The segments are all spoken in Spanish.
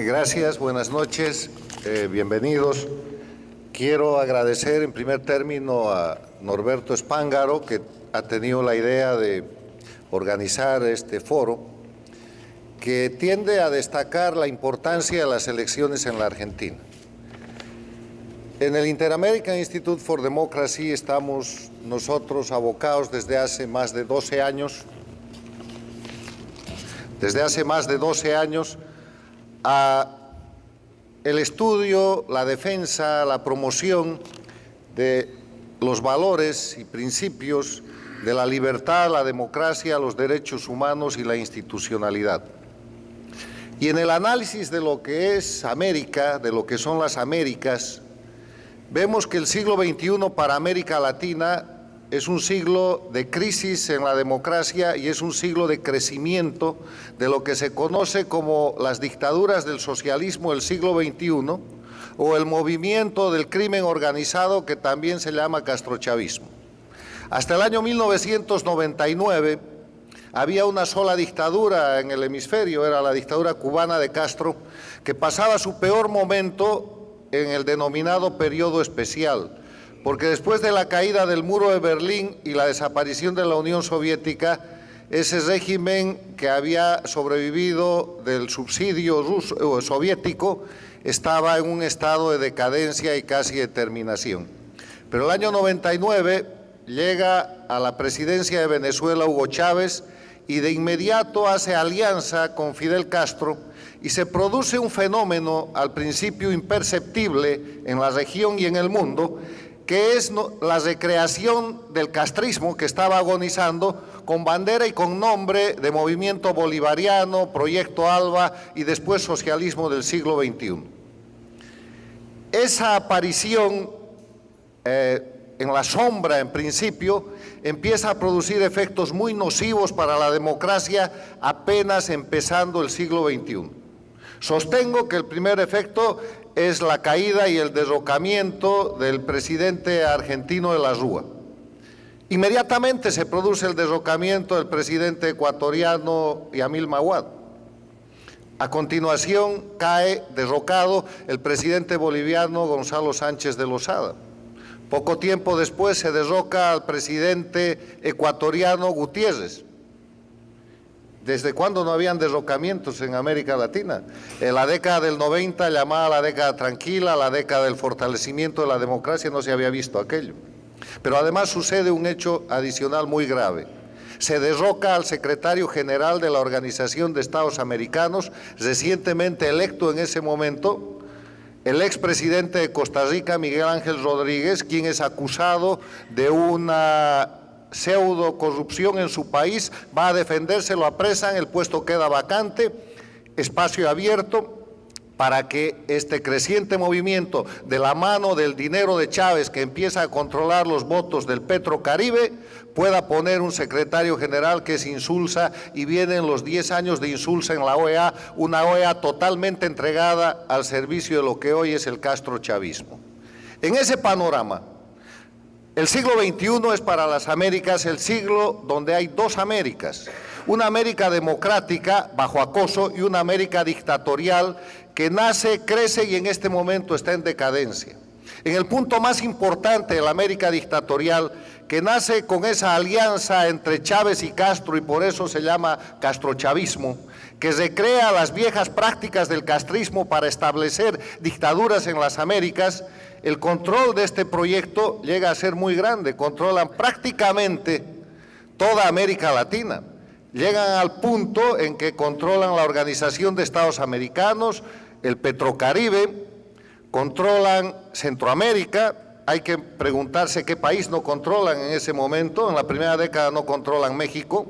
Gracias, buenas noches, bienvenidos. Quiero agradecer en primer término a Norberto Espángaro, que ha tenido la idea de organizar este foro, que tiende a destacar la importancia de las elecciones en la Argentina. En el Inter-American Institute for Democracy estamos nosotros abocados desde hace más de 12 años, a el estudio, la defensa, la promoción de los valores y principios de la libertad, la democracia, los derechos humanos y la institucionalidad. Y en el análisis de lo que es América, de lo que son las Américas, vemos que el siglo XXI para América Latina es un siglo de crisis en la democracia y es un siglo de crecimiento de lo que se conoce como las dictaduras del socialismo del siglo XXI o el movimiento del crimen organizado que también se llama castrochavismo. Hasta el año 1999 había una sola dictadura en el hemisferio, era la dictadura cubana de Castro, que pasaba su peor momento en el denominado periodo especial, porque después de la caída del muro de Berlín y la desaparición de la Unión Soviética, ese régimen que había sobrevivido del subsidio soviético estaba en un estado de decadencia y casi de terminación. Pero el año 99 llega a la presidencia de Venezuela Hugo Chávez y de inmediato hace alianza con Fidel Castro y se produce un fenómeno al principio imperceptible en la región y en el mundo, que es la recreación del castrismo que estaba agonizando con bandera y con nombre de movimiento bolivariano, Proyecto Alba y después socialismo del siglo XXI. Esa aparición en la sombra, en principio, empieza a producir efectos muy nocivos para la democracia apenas empezando el siglo XXI. Sostengo que el primer efecto es la caída y el derrocamiento del presidente argentino de la Rúa. Inmediatamente se produce el derrocamiento del presidente ecuatoriano Yamil Mahuad. A continuación cae derrocado el presidente boliviano Gonzalo Sánchez de Lozada. Poco tiempo después se derroca al presidente ecuatoriano Gutiérrez. ¿Desde cuándo no habían derrocamientos en América Latina? En la década del 90, llamada la década tranquila, la década del fortalecimiento de la democracia, no se había visto aquello. Pero además sucede un hecho adicional muy grave. Se derroca al secretario general de la Organización de Estados Americanos, recientemente electo en ese momento, el expresidente de Costa Rica, Miguel Ángel Rodríguez, quien es acusado de una pseudo corrupción en su país, va a defenderse, lo apresan, el puesto queda vacante, espacio abierto para que este creciente movimiento de la mano del dinero de Chávez, que empieza a controlar los votos del Petrocaribe, pueda poner un secretario general que es Insulza, y vienen los 10 años de Insulza en la OEA, una OEA totalmente entregada al servicio de lo que hoy es el castrochavismo. En ese panorama, el siglo XXI es para las Américas el siglo donde hay dos Américas, una América democrática bajo acoso y una América dictatorial que nace, crece y en este momento está en decadencia. En el punto más importante de la América dictatorial, que nace con esa alianza entre Chávez y Castro y por eso se llama castrochavismo, que recrea las viejas prácticas del castrismo para establecer dictaduras en las Américas, el control de este proyecto llega a ser muy grande, controlan prácticamente toda América Latina. Llegan al punto en que controlan la Organización de Estados Americanos, el Petrocaribe, controlan Centroamérica. Hay que preguntarse qué país no controlan en ese momento. En la primera década no controlan México,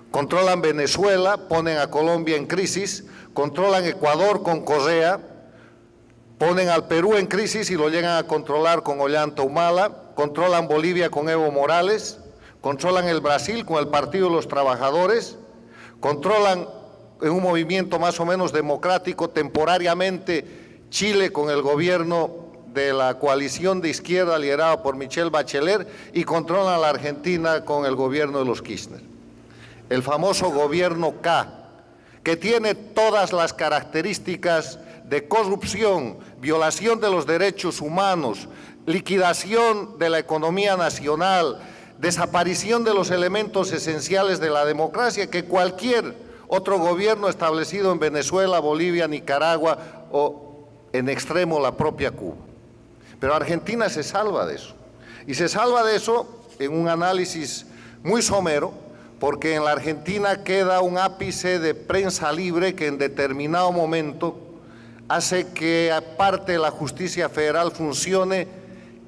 controlan Venezuela, ponen a Colombia en crisis, controlan Ecuador con Correa, ponen al Perú en crisis y lo llegan a controlar con Ollanta Humala, controlan Bolivia con Evo Morales, controlan el Brasil con el Partido de los Trabajadores, controlan en un movimiento más o menos democrático temporariamente Chile con el gobierno de la coalición de izquierda liderada por Michelle Bachelet y controlan la Argentina con el gobierno de los Kirchner. El famoso gobierno K, que tiene todas las características de corrupción, violación de los derechos humanos, liquidación de la economía nacional, desaparición de los elementos esenciales de la democracia que cualquier otro gobierno establecido en Venezuela, Bolivia, Nicaragua o en extremo la propia Cuba. Pero Argentina se salva de eso. Y se salva de eso en un análisis muy somero, porque en la Argentina queda un ápice de prensa libre que en determinado momento hace que aparte la justicia federal funcione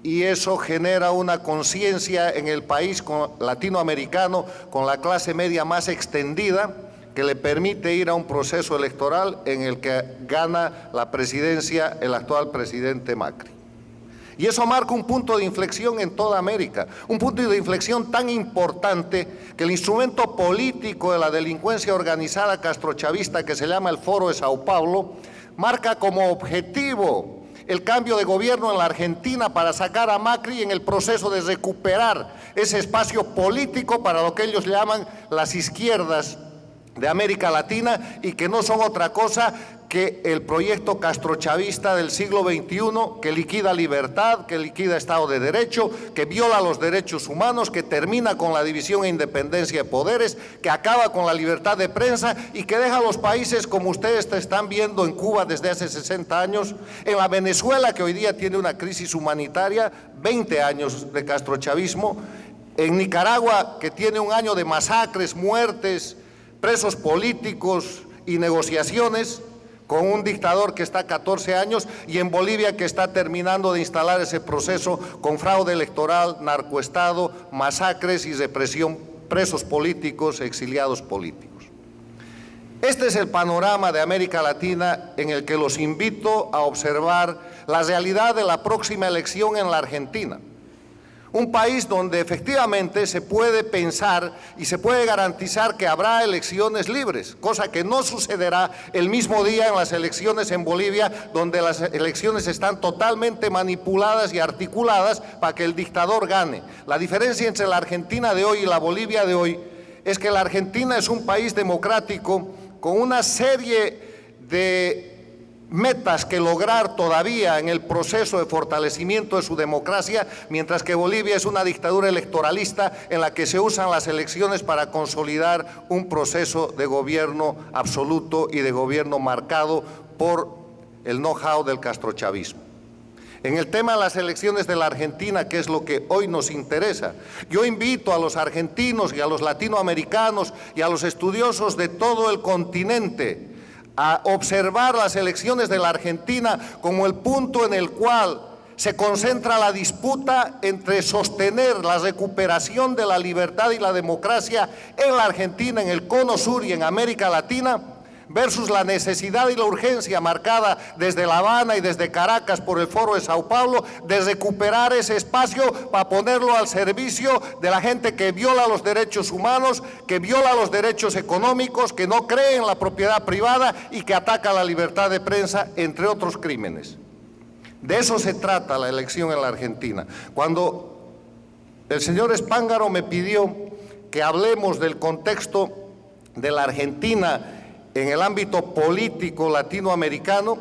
y eso genera una conciencia en el país latinoamericano con la clase media más extendida que le permite ir a un proceso electoral en el que gana la presidencia el actual presidente Macri. Y eso marca un punto de inflexión en toda América, un punto de inflexión tan importante que el instrumento político de la delincuencia organizada castrochavista que se llama el Foro de Sao Paulo marca como objetivo el cambio de gobierno en la Argentina para sacar a Macri en el proceso de recuperar ese espacio político para lo que ellos llaman las izquierdas de América Latina y que no son otra cosa que el proyecto castrochavista del siglo XXI que liquida libertad, que liquida Estado de Derecho, que viola los derechos humanos, que termina con la división e independencia de poderes, que acaba con la libertad de prensa y que deja a los países como ustedes están viendo en Cuba desde hace 60 años, en la Venezuela que hoy día tiene una crisis humanitaria, 20 años de castrochavismo, en Nicaragua que tiene un año de masacres, muertes, presos políticos y negociaciones, con un dictador que está 14 años y en Bolivia que está terminando de instalar ese proceso con fraude electoral, narcoestado, masacres y represión, presos políticos, exiliados políticos. Este es el panorama de América Latina en el que los invito a observar la realidad de la próxima elección en la Argentina. Un país donde efectivamente se puede pensar y se puede garantizar que habrá elecciones libres, cosa que no sucederá el mismo día en las elecciones en Bolivia, donde las elecciones están totalmente manipuladas y articuladas para que el dictador gane. La diferencia entre la Argentina de hoy y la Bolivia de hoy es que la Argentina es un país democrático con una serie de metas que lograr todavía en el proceso de fortalecimiento de su democracia, mientras que Bolivia es una dictadura electoralista en la que se usan las elecciones para consolidar un proceso de gobierno absoluto y de gobierno marcado por el know-how del castrochavismo. En el tema de las elecciones de la Argentina, que es lo que hoy nos interesa, yo invito a los argentinos y a los latinoamericanos y a los estudiosos de todo el continente a observar las elecciones de la Argentina como el punto en el cual se concentra la disputa entre sostener la recuperación de la libertad y la democracia en la Argentina, en el Cono Sur y en América Latina, versus la necesidad y la urgencia marcada desde La Habana y desde Caracas por el Foro de Sao Paulo de recuperar ese espacio para ponerlo al servicio de la gente que viola los derechos humanos, que viola los derechos económicos, que no cree en la propiedad privada y que ataca la libertad de prensa, entre otros crímenes. De eso se trata la elección en la Argentina. Cuando el señor Spángaro me pidió que hablemos del contexto de la Argentina en el ámbito político latinoamericano,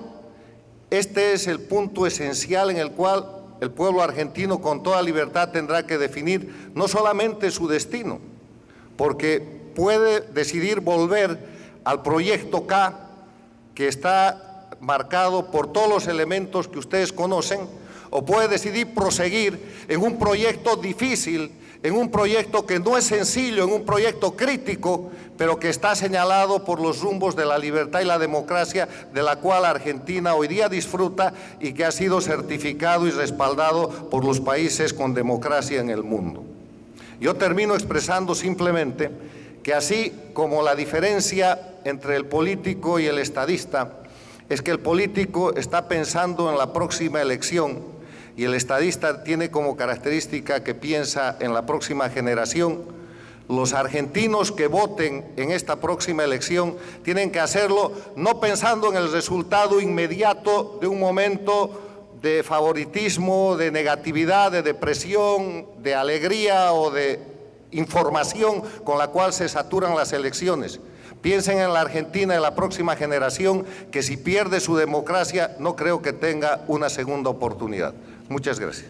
este es el punto esencial en el cual el pueblo argentino con toda libertad tendrá que definir no solamente su destino, porque puede decidir volver al proyecto K, que está marcado por todos los elementos que ustedes conocen, o puede decidir proseguir en un proyecto difícil, en un proyecto que no es sencillo, en un proyecto crítico, pero que está señalado por los rumbos de la libertad y la democracia de la cual Argentina hoy día disfruta y que ha sido certificado y respaldado por los países con democracia en el mundo. Yo termino expresando simplemente que así como la diferencia entre el político y el estadista es que el político está pensando en la próxima elección y el estadista tiene como característica que piensa en la próxima generación, los argentinos que voten en esta próxima elección tienen que hacerlo no pensando en el resultado inmediato de un momento de favoritismo, de negatividad, de depresión, de alegría o de información con la cual se saturan las elecciones, Piensen en la Argentina, en la próxima generación, que si pierde su democracia, no creo que tenga una segunda oportunidad. Muchas gracias.